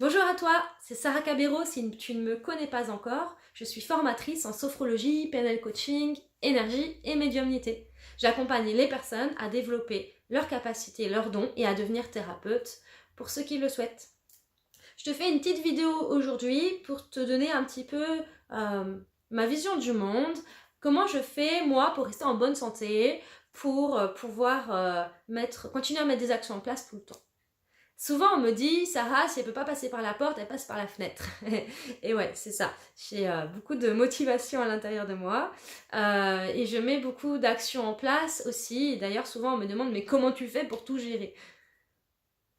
Bonjour à toi, c'est Sarah Cabero. Si tu ne me connais pas encore, je suis formatrice en sophrologie, PNL coaching, énergie et médiumnité. J'accompagne les personnes à développer leurs capacités, leurs dons et à devenir thérapeute pour ceux qui le souhaitent. Je te fais une petite vidéo aujourd'hui pour te donner un petit peu ma vision du monde, comment je fais moi pour rester en bonne santé, pour pouvoir continuer à mettre des actions en place tout le temps. Souvent on me dit, Sarah, si elle peut pas passer par la porte, elle passe par la fenêtre. Et ouais, c'est ça. J'ai beaucoup de motivation à l'intérieur de moi et je mets beaucoup d'actions en place aussi. D'ailleurs, souvent on me demande, mais comment tu fais pour tout gérer?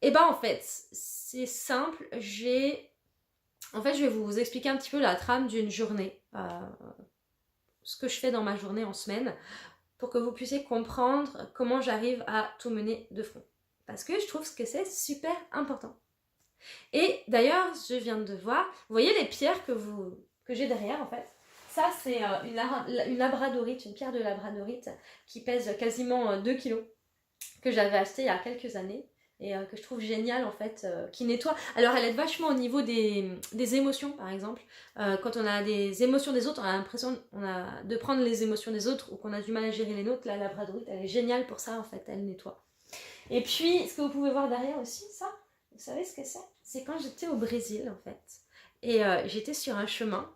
Et ben en fait, c'est simple. En fait, je vais vous expliquer un petit peu la trame d'une journée, ce que je fais dans ma journée en semaine, pour que vous puissiez comprendre comment j'arrive à tout mener de front. Parce que je trouve que c'est super important. Et d'ailleurs, je viens de voir, vous voyez les pierres que j'ai derrière en fait. Ça, c'est une labradorite, une pierre de labradorite qui pèse quasiment 2 kilos, que j'avais acheté il y a quelques années et que je trouve génial en fait, qui nettoie. Alors elle aide vachement au niveau des émotions par exemple. Quand on a des émotions des autres, on a l'impression de prendre les émotions des autres ou qu'on a du mal à gérer les nôtres. La labradorite, elle est géniale pour ça en fait, elle nettoie. Et puis, ce que vous pouvez voir derrière aussi, ça, vous savez ce que c'est? C'est quand j'étais au Brésil, en fait. Et j'étais sur un chemin.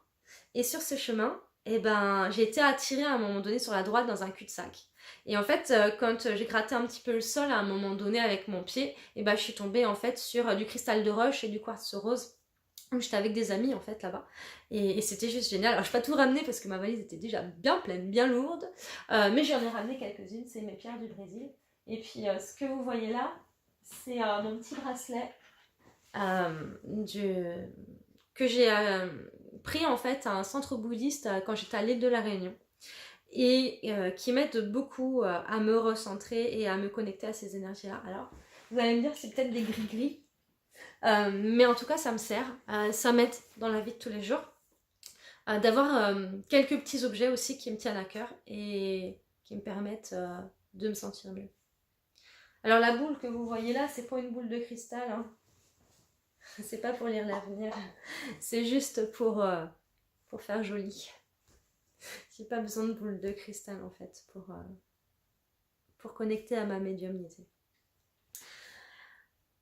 Et sur ce chemin, eh ben, j'ai été attirée à un moment donné sur la droite dans un cul-de-sac. Et en fait, quand j'ai gratté un petit peu le sol à un moment donné avec mon pied, eh ben, je suis tombée en fait sur du cristal de roche et du quartz rose. J'étais avec des amis en fait là-bas et c'était juste génial. Alors je n'ai pas tout ramené parce que ma valise était déjà bien pleine, bien lourde, mais j'en ai ramené quelques-unes, c'est mes pierres du Brésil. Et puis ce que vous voyez là, c'est mon petit bracelet que j'ai pris en fait à un centre bouddhiste quand j'étais à l'île de la Réunion et qui m'aide beaucoup à me recentrer et à me connecter à ces énergies-là. Alors vous allez me dire c'est peut-être des gris-gris, mais en tout cas ça me sert, ça m'aide dans la vie de tous les jours d'avoir quelques petits objets aussi qui me tiennent à cœur et qui me permettent de me sentir mieux. Alors la boule que vous voyez là, c'est pas une boule de cristal, hein. C'est pas pour lire l'avenir, c'est juste pour faire joli. J'ai pas besoin de boule de cristal en fait pour connecter à ma médiumnité.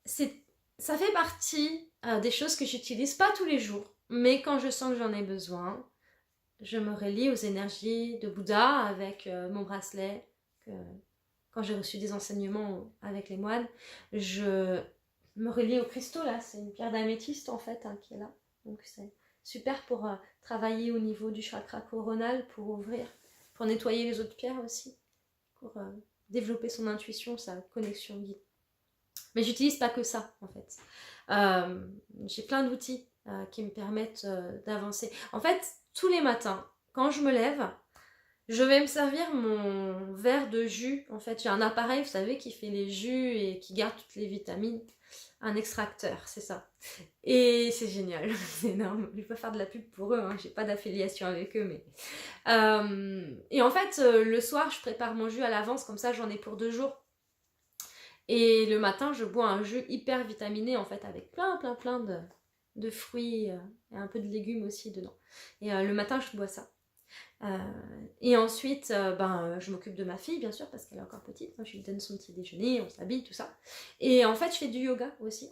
Ça fait partie des choses que j'utilise pas tous les jours, mais quand je sens que j'en ai besoin, je me relie aux énergies de Bouddha avec mon bracelet. Quand j'ai reçu des enseignements avec les moines, je me relie au cristaux là, c'est une pierre d'améthyste en fait qui est là. Donc c'est super pour travailler au niveau du chakra coronal, pour ouvrir, pour nettoyer les autres pierres aussi, pour développer son intuition, sa connexion guide. Mais j'utilise pas que ça en fait. J'ai plein d'outils qui me permettent d'avancer. En fait, tous les matins, quand je me lève, je vais me servir mon verre de jus. En fait, j'ai un appareil, vous savez, qui fait les jus et qui garde toutes les vitamines. Un extracteur, c'est ça. Et c'est génial, c'est énorme. Je peux faire de la pub pour eux, hein. J'ai pas d'affiliation avec eux, mais... Et en fait, le soir, je prépare mon jus à l'avance, comme ça j'en ai pour 2 jours. Et le matin, je bois un jus hyper vitaminé, en fait, avec plein de fruits et un peu de légumes aussi dedans. Et le matin, je bois ça. Et ensuite, je m'occupe de ma fille, bien sûr, parce qu'elle est encore petite. Je lui donne son petit déjeuner, on s'habille, tout ça. Et en fait, je fais du yoga aussi.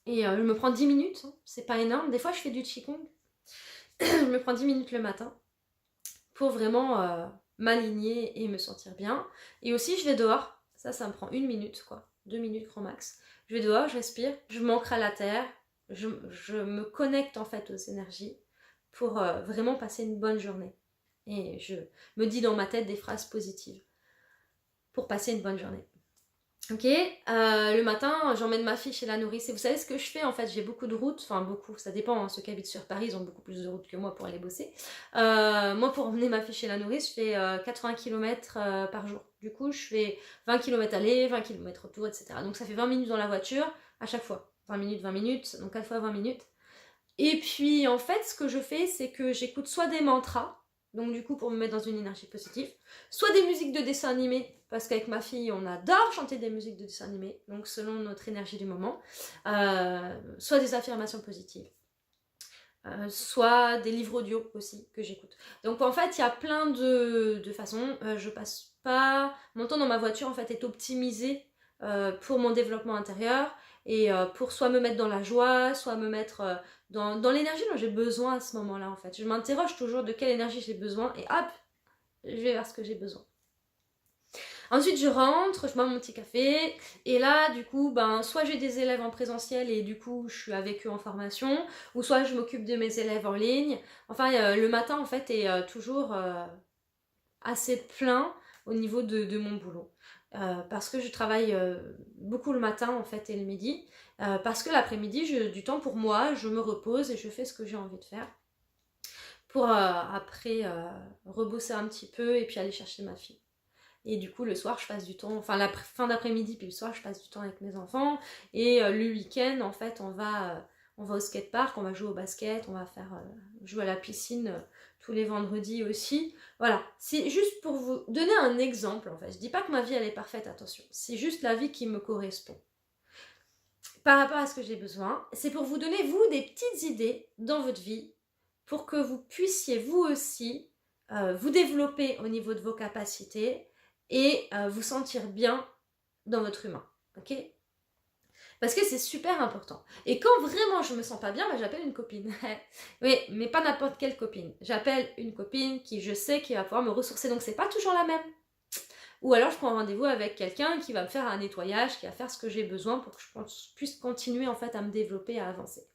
Et je me prends 10 minutes, hein. C'est pas énorme. Des fois, je fais du qigong. Je me prends 10 minutes le matin pour vraiment m'aligner et me sentir bien. Et aussi, je vais dehors. Ça me prend 1 minute, quoi. 2 minutes grand max. Je vais dehors, je respire, je m'ancre à la terre, je me connecte en fait aux énergies pour vraiment passer une bonne journée. Et je me dis dans ma tête des phrases positives pour passer une bonne journée. Ok, le matin, j'emmène ma fille chez la nourrice. Et vous savez ce que je fais en fait? J'ai beaucoup de routes, enfin beaucoup, ça dépend, hein. Ceux qui habitent sur Paris, ils ont beaucoup plus de routes que moi pour aller bosser. Moi, pour emmener ma fille chez la nourrice, je fais 80 km par jour. Du coup, je fais 20 km aller, 20 km retour, etc. Donc ça fait 20 minutes dans la voiture à chaque fois. 20 minutes, donc 4 fois 20 minutes. Et puis en fait, ce que je fais, c'est que j'écoute soit des mantras, donc du coup pour me mettre dans une énergie positive, soit des musiques de dessin animé, parce qu'avec ma fille on adore chanter des musiques de dessin animé, donc selon notre énergie du moment, soit des affirmations positives, soit des livres audio aussi que j'écoute. Donc en fait il y a plein de façons, je passe pas, mon temps dans ma voiture en fait est optimisé pour mon développement intérieur, et pour soit me mettre dans la joie, soit me mettre dans l'énergie dont j'ai besoin à ce moment-là en fait. Je m'interroge toujours de quelle énergie j'ai besoin et hop, je vais vers ce que j'ai besoin. Ensuite je rentre, je bois mon petit café, et là du coup ben soit j'ai des élèves en présentiel et du coup je suis avec eux en formation, ou soit je m'occupe de mes élèves en ligne. Enfin le matin en fait est toujours assez plein au niveau de mon boulot. Parce que je travaille beaucoup le matin en fait et le midi, parce que l'après-midi j'ai du temps pour moi, je me repose et je fais ce que j'ai envie de faire pour après rebosser un petit peu et puis aller chercher ma fille. Et du coup, le soir, je passe du temps, enfin la fin d'après-midi, puis le soir, je passe du temps avec mes enfants. Et le week-end, en fait, on va au skatepark, on va jouer au basket, on va faire jouer à la piscine tous les vendredis aussi. Voilà, c'est juste pour vous donner un exemple, en fait. Je dis pas que ma vie, elle est parfaite, attention. C'est juste la vie qui me correspond. Par rapport à ce que j'ai besoin, c'est pour vous donner, vous, des petites idées dans votre vie pour que vous puissiez, vous aussi, vous développer au niveau de vos capacités et vous sentir bien dans votre humain, ok? Parce que c'est super important. Et quand vraiment je me sens pas bien, bah, j'appelle une copine. Oui, mais pas n'importe quelle copine. J'appelle une copine qui je sais qui va pouvoir me ressourcer, donc c'est pas toujours la même. Ou alors je prends rendez-vous avec quelqu'un qui va me faire un nettoyage, qui va faire ce que j'ai besoin pour que je puisse continuer en fait à me développer, à avancer.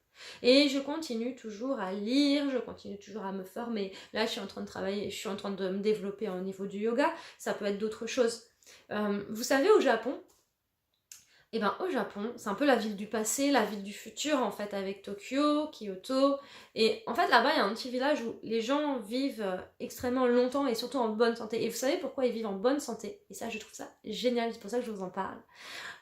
Et je continue toujours à lire, je continue toujours à me former. Là, je suis en train de travailler, je suis en train de me développer au niveau du yoga. Ça peut être d'autres choses. Vous savez, au Japon, et ben au Japon, c'est un peu la ville du passé, la ville du futur en fait, avec Tokyo, Kyoto. Et en fait là-bas, il y a un petit village où les gens vivent extrêmement longtemps et surtout en bonne santé. Et vous savez pourquoi ils vivent en bonne santé? Et ça, je trouve ça génial, c'est pour ça que je vous en parle.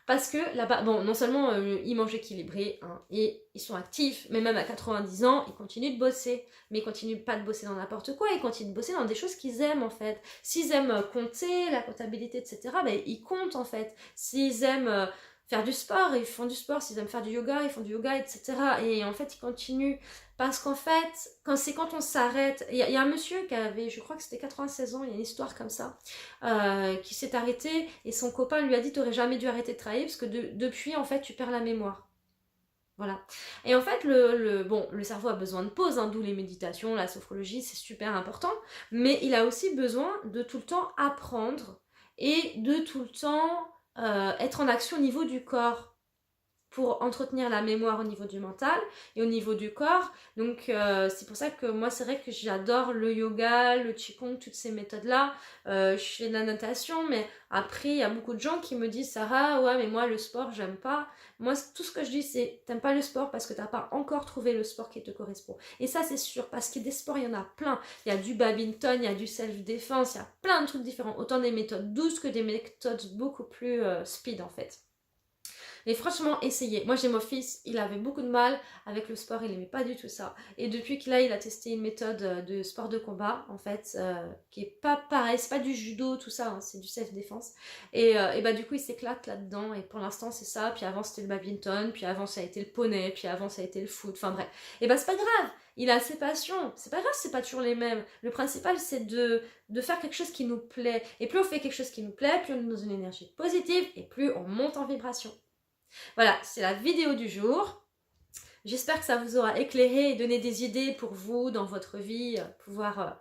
Parce que là-bas, bon, non seulement ils mangent équilibré, hein, et ils sont actifs, mais même à 90 ans, ils continuent de bosser. Mais ils continuent pas de bosser dans n'importe quoi, ils continuent de bosser dans des choses qu'ils aiment en fait. S'ils aiment compter, la comptabilité, etc., ben, ils comptent en fait. S'ils aiment faire du sport, ils font du sport. S'ils aiment faire du yoga, ils font du yoga, etc. Et en fait, ils continuent. Parce qu'en fait, quand on s'arrête, il y a un monsieur qui avait, je crois que c'était 96 ans, il y a une histoire comme ça, qui s'est arrêté et son copain lui a dit t'aurais jamais dû arrêter de travailler parce que depuis en fait tu perds la mémoire. Voilà. Et en fait le cerveau a besoin de pause, hein, d'où les méditations, la sophrologie, c'est super important, mais il a aussi besoin de tout le temps apprendre et de tout le temps être en action au niveau du corps, pour entretenir la mémoire au niveau du mental et au niveau du corps. Donc c'est pour ça que moi c'est vrai que j'adore le yoga, le qigong, toutes ces méthodes-là. Je fais de la natation, mais après il y a beaucoup de gens qui me disent Sarah, ouais mais moi le sport j'aime pas. Moi tout ce que je dis c'est t'aimes pas le sport parce que t'as pas encore trouvé le sport qui te correspond. Et ça c'est sûr, parce qu'il y a des sports, il y en a plein. Il y a du badminton, il y a du self-défense, il y a plein de trucs différents. Autant des méthodes douces que des méthodes beaucoup plus speed en fait. Et franchement, essayez. Moi, j'ai mon fils, il avait beaucoup de mal avec le sport, il n'aimait pas du tout ça. Et depuis qu'il il a testé une méthode de sport de combat, en fait, qui est pas pareil, c'est pas du judo, tout ça, hein, c'est du self-défense. Et bah du coup, il s'éclate là-dedans. Et pour l'instant, c'est ça. Puis avant, c'était le badminton. Puis avant, ça a été le poney. Puis avant, ça a été le foot. Enfin bref. Et bah c'est pas grave. Il a ses passions. C'est pas grave, c'est pas toujours les mêmes. Le principal, c'est de faire quelque chose qui nous plaît. Et plus on fait quelque chose qui nous plaît, plus on est dans une énergie positive et plus on monte en vibration. Voilà, c'est la vidéo du jour. J'espère que ça vous aura éclairé et donné des idées pour vous dans votre vie, pouvoir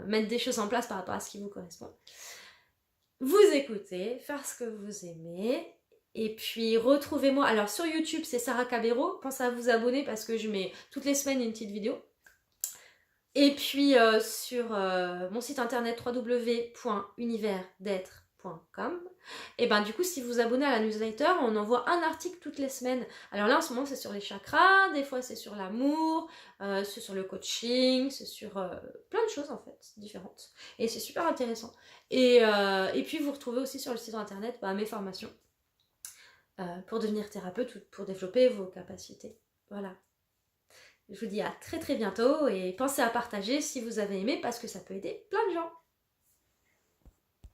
mettre des choses en place par rapport à ce qui vous correspond. Vous écoutez, faire ce que vous aimez. Et puis retrouvez-moi. Alors sur YouTube, c'est Sarah Cabero. Pensez à vous abonner parce que je mets toutes les semaines une petite vidéo. Et puis sur mon site internet www.universdêtre.com. Et ben du coup, si vous vous abonnez à la newsletter, on envoie un article toutes les semaines. Alors là en ce moment c'est sur les chakras, des fois c'est sur l'amour, c'est sur le coaching, c'est sur plein de choses en fait différentes. Et c'est super intéressant. Et puis vous retrouvez aussi sur le site internet mes formations pour devenir thérapeute ou pour développer vos capacités. Voilà. Je vous dis à très très bientôt et pensez à partager si vous avez aimé parce que ça peut aider plein de gens.